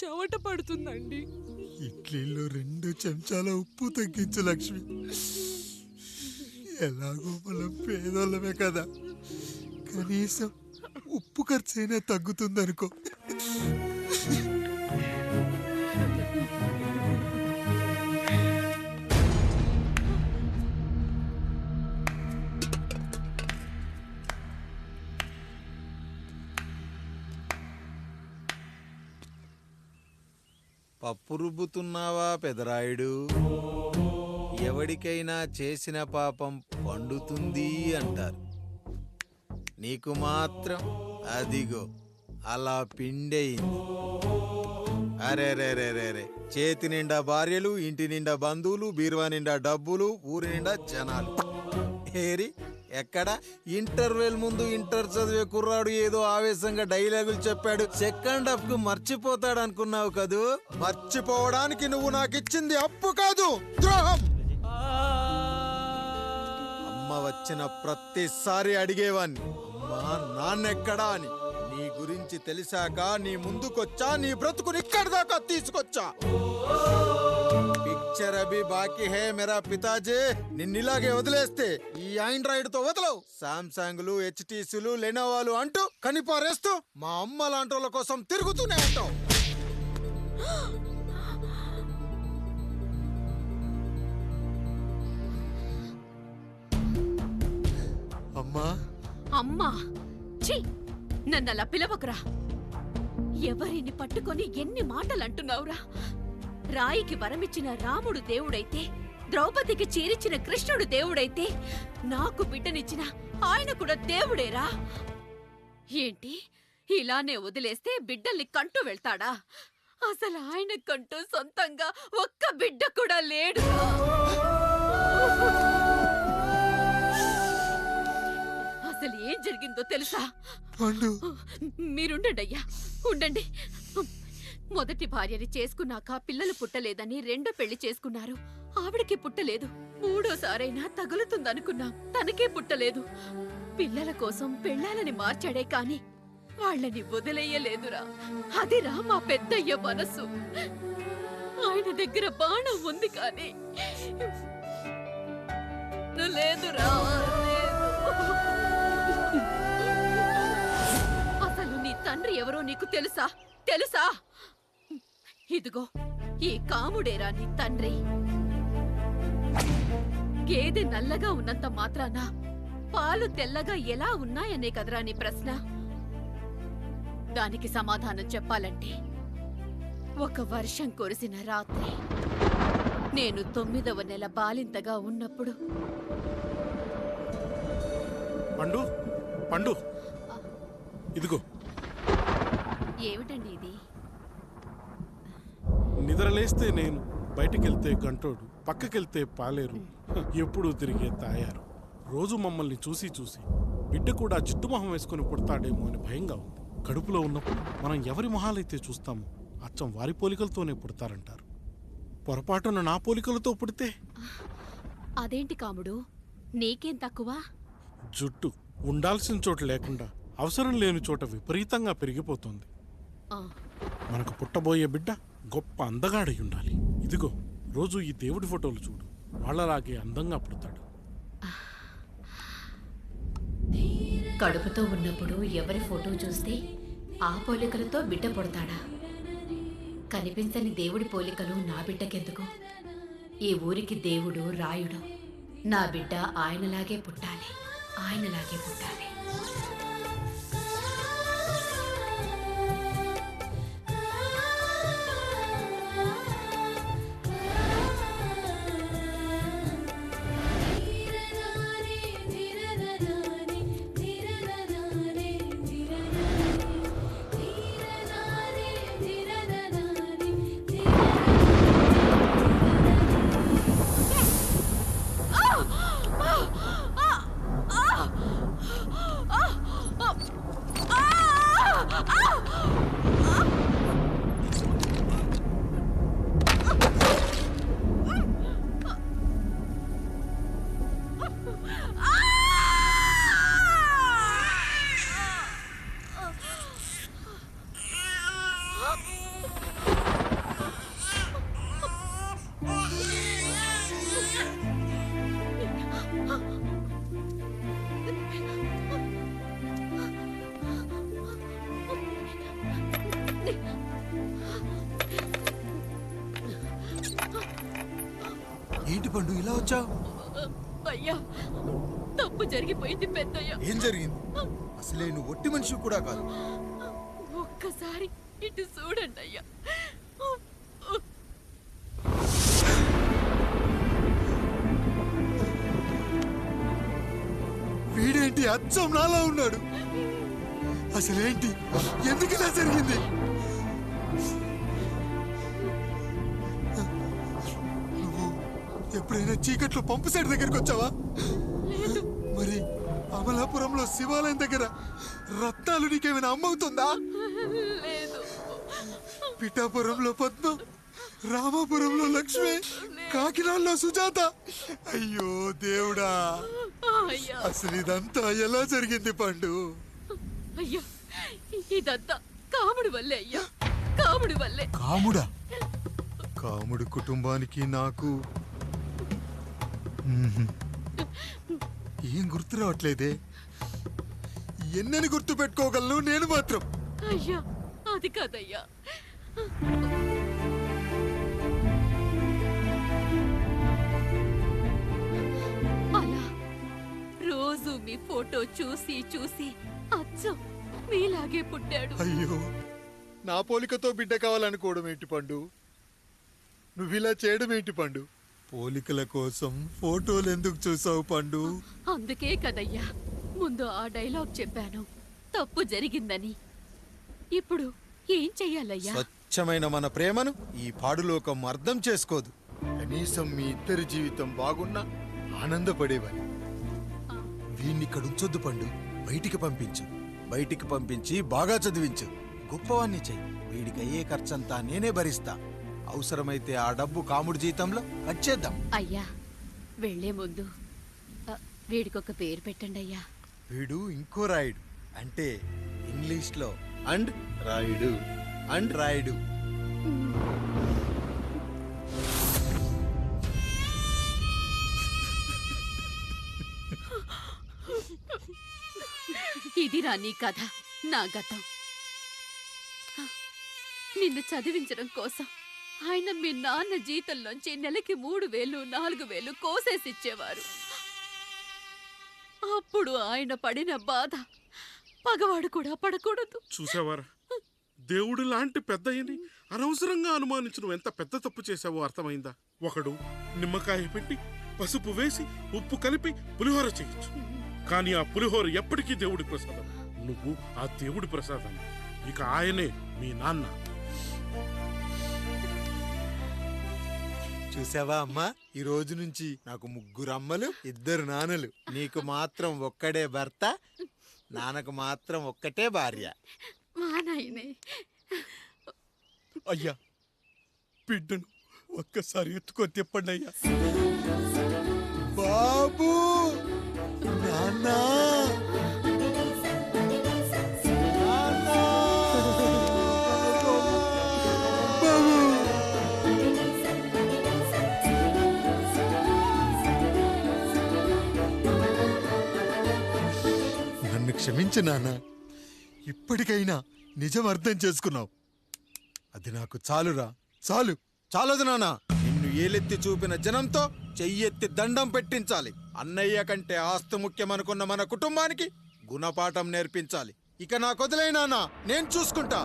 చెమట పడుతుందండి. ఇడ్లీలో 2 చెంచాల ఉప్పు తగ్గించు లక్ష్మి. ఎలాగో మనం పేదోళ్ళమే కదా, కనీసం ఉప్పు ఖర్చైనా తగ్గుతుందనుకో. పప్పు రుబ్బుతున్నావా పెదరాయుడు? ఎవడికైనా చేసిన పాపం పండుతుంది అంటారు. నీకు మాత్రం అదిగో అలా పిండయింది. అరే రే రే రే రే, చేతి నిండా భార్యలు, ఇంటి నిండా బంధువులు, బీరువా నిండా డబ్బులు, ఊరి నిండా జనాలు. ఏరి ఎక్కడ? ఇంటర్వెల్ ముందు ఇంటర్ చదివే కుర్రాడు ఏదో ఆవేశంగా డైలాగులు చెప్పాడు, సెకండ్ హాఫ్ కు మర్చిపోతాడు అనుకున్నావు కదూ? మర్చిపోవడానికి నువ్వు నాకు ఇచ్చింది అప్పు కాదు, ద్రోహం. అమ్మ వచ్చిన ప్రతిసారి అడిగేవాన్ని, అమ్మా నాన్నెక్కడా అని. నీ గురించి తెలిసాక నీ ముందుకొచ్చా, నీ బ్రతుకుని ఇక్కడి దాకా తీసుకొచ్చా. పిక్చర్ అభి బాకీ హే మేరా పితాజీ. నిన్నిలాగే వదిలేస్తే ఈ ఆండ్రాయిడ్ తో వదలవు. సామ్సంగ్లు, హెచ్టీసీలు, లెనోవాలు అంటూ కనిపారేస్తూ మా అమ్మ లాంటి వాళ్ళ కోసం తిరుగుతూనే ఉంటావు. అమ్మా అమ్మా ఛీ, నన్నలా పిలవకురా. ఎవరిని పట్టుకొని ఎన్ని మాటలు అంటున్నావురా? రాయికి వరమిచ్చిన రాముడు దేవుడైతే, ద్రౌపదికి చీరిచ్చిన కృష్ణుడు దేవుడైతే, నాకు బిడ్డనిచ్చిన ఆయన కూడా దేవుడేరా. ఏంటి ఇలానే వదిలేస్తే బిడ్డల్ని కంటూ వెళ్తాడా? అసలు ఆయన కంటూ సొంతంగా ఒక్క బిడ్డ కూడా లేడు. అసలు ఏం జరిగిందో తెలుసా? మీరుండండి అయ్యా, ఉండండి. మొదటి భార్యని చేసుకున్నాక పిల్లలు పుట్టలేదని రెండో పెళ్లి చేసుకున్నారు. ఆవిడకి పుట్టలేదు. మూడోసారైనా తగులుతుందనుకున్నాం, తనకే పుట్టలేదు. పిల్లల కోసం పెళ్ళాలని మార్చాడే కాని వాళ్ళని వదిలేయలేదురా. అదిరా మా పెద్దయ్య మనసు. ఆయన దగ్గర బాణం ఉంది కానీ లేదురా, లేదు. అసలు నీ తండ్రి ఎవరో నీకు తెలుసా? తెలుసా? ఇదిగో ఈ కాముడేరా నీ తండ్రి. గేదె నల్లగా ఉన్నంత మాత్రాన పాలు తెల్లగా ఎలా ఉన్నాయనే కదరా నీ ప్రశ్న. దానికి సమాధానం చెప్పాలంటే, ఒక వర్షం కురిసిన రాత్రి నేను 9వ నెల బాలింతగా ఉన్నప్పుడు. పండు పండు, ఇదిగో. ఏమిటండి ఇది? నిద్రలేస్తే నేను, బయటికెళ్తే గంటోడు, పక్కకెళ్తే పాలేరు, ఎప్పుడూ తిరిగే తాయారు. రోజు మమ్మల్ని చూసి చూసి బిడ్డ కూడా జిడ్డు మొహం వేసుకుని పుడతాడేమో అని భయంగా ఉంది. కడుపులో ఉన్నప్పుడు మనం ఎవరి మొహాలైతే చూస్తామో అచ్చం వారి పోలికలతోనే పుడతారంటారు. పొరపాటున నా పోలికలతో పుడితే? అదేంటి కాముడు, నీకేం తక్కువ? జుట్టు ఉండాల్సిన చోట లేకుండా అవసరం లేని చోట విపరీతంగా పెరిగిపోతుంది. మనకు పుట్టబోయే బిడ్డ గొప్ప అందగాడై ఉండాలి. ఇదిగో రోజు ఈ దేవుడి ఫోటోలు చూడు, వాళ్ళలాగే అందంగా పుడతాడు. కడుపుతో ఉన్నప్పుడు ఎవరి ఫోటో చూస్తే ఆ పోలికలతో బిడ్డ పుడతాడా? కనిపించని దేవుడి పోలికలు నా బిడ్డకెందుకు? ఈ ఊరికి దేవుడు రాయుడు. నా బిడ్డ ఆయనలాగే పుట్టాలి, ఆయనలాగే పుట్టాలి. పండు ఇలా వచ్చావు? అయ్యా, తప్పు జరిగిపోయింది పెద్దయ్య. ఏం జరిగింది? అసలే నువ్వు ఒట్టి మనిషి కూడా కాదు. ఒక్కసారి ఇటు చూడండి అయ్యా. వీడేంటి అచ్చం నాలా ఉన్నాడు? అసలేంటి, ఎందుకు ఇలా జరిగింది? నువ్వు ఎప్పుడైనా చీకట్లో పంపు సైడ్ దగ్గరికి వచ్చావా? మరి అమలాపురంలో శివాలయం దగ్గర రత్నాలు నీకేమైనా అమ్మవుతుందా? లేదు. పిఠాపురంలో పద్మం, రామాపురంలో లక్ష్మి, కాకినాడలో సుజాత. అయ్యో దేవుడా, అయ్యా, అసలు ఇదంతా ఎలా జరిగింది పండు? అయ్యా, ఇదంతా కాముడి వల్లే అయ్యా, కాముడి వల్లే. కాముడా? కాముడు కుటుంబానికి నాకు ఏం గుర్తు రావట్లేదే. ఎన్నని గుర్తు పెట్టుకోగలను నేను మాత్రం. అయ్యా, అది కాదయ్యా. అలా రోజు మీ ఫోటో చూసి చూసి అచ్చం మీలాగే పుట్టాడు. అయ్యో, నా పోలికతో బిడ్డ కావాలనుకోవడం ఏంటి పండు? నువ్విలా చేయడం ఏంటి పండు? పోలికల కోసం ఫోటోలు ఎందుకు చూసావు పండు? అందుకే కదయ్యా ముందు ఆ డైలాగ్ చెప్పాను, తప్పు జరిగిందని. ఇప్పుడు ఏం చెయ్యాలయ్యా? స్వచ్ఛమైన మన ప్రేమను ఈ పాడులోకం అర్థం చేసుకోదు. కనీసం మీ ఇద్దరి జీవితం బాగున్నా ఆనందపడేవాని. వీణ్ణి ఇక్కడ ఉంచొద్దు పండు, బయటికి పంపించు. బయటికి పంపించి బాగా చదివించు, గొప్పవాణ్ణి చెయ్యి. వీడికి అయ్యే ఖర్చంతా నేనే భరిస్తా. అవసరమైతే ఆ డబ్బు కాముడి జీతంలో కట్ చేద్దాం. అయ్యా, వెళ్లే ముందు వీడికొక పేరు పెట్టండి అయ్యా. వీడు ఇంకో రాయుడు, అంటే ఇంగ్లీష్లో అండ్ రాయుడు, అండ్ రాయుడు. ఇదిరా నీ కథ, నా గతం. నిన్ను చదివించడం కోసం ఆయన మీ నాన్న జీతంలోంచి నెలకి 3,000, 4,000 కోసేసిచ్చేవారు. అప్పుడు ఆయన పడిన బాధ పగవాడు కూడా పడకూడదు. చూసావారా, దేవుడు లాంటి పెద్దయ్యని అనవసరంగా అనుమానించి నువ్వు ఎంత పెద్ద తప్పు చేశావో అర్థమైందా? ఒకడు నిమ్మకాయ పెట్టి పసుపు వేసి ఉప్పు కలిపి పులిహోర చేయొచ్చు, కానీ ఆ పులిహోర ఎప్పటికీ దేవుడి ప్రసాదం. నువ్వు ఆ దేవుడి ప్రసాదం. ఇక ఆయనే మీ నాన్న. చూసావా అమ్మా, ఈ రోజు నుంచి నాకు 3 అమ్మలు, 2 నాన్నలు. నీకు మాత్రం ఒక్కడే భర్త, నాన్నకు మాత్రం ఒక్కటే భార్య. మా నాయనే. అయ్యా, బిడ్డను ఒక్కసారి ఎత్తుకొని తిప్పండి అయ్యా. బాబు, నాన్నా, నన్ను క్షమించు నాన్న. ఇప్పటికైనా నిజం అర్థం చేసుకున్నావు. అది నాకు చాలురా, చాలు. చాలదు నాన్న, నిన్ను ఏలెత్తి చూపిన జనంతో చెయ్యెత్తి దండం పెట్టించాలి. అన్నయ్య కంటే ఆస్తి ముఖ్యమనుకున్న మన కుటుంబానికి గుణపాఠం నేర్పించాలి. ఇక నాకు వదిలేయ్ నాన్న, నేను చూసుకుంటా.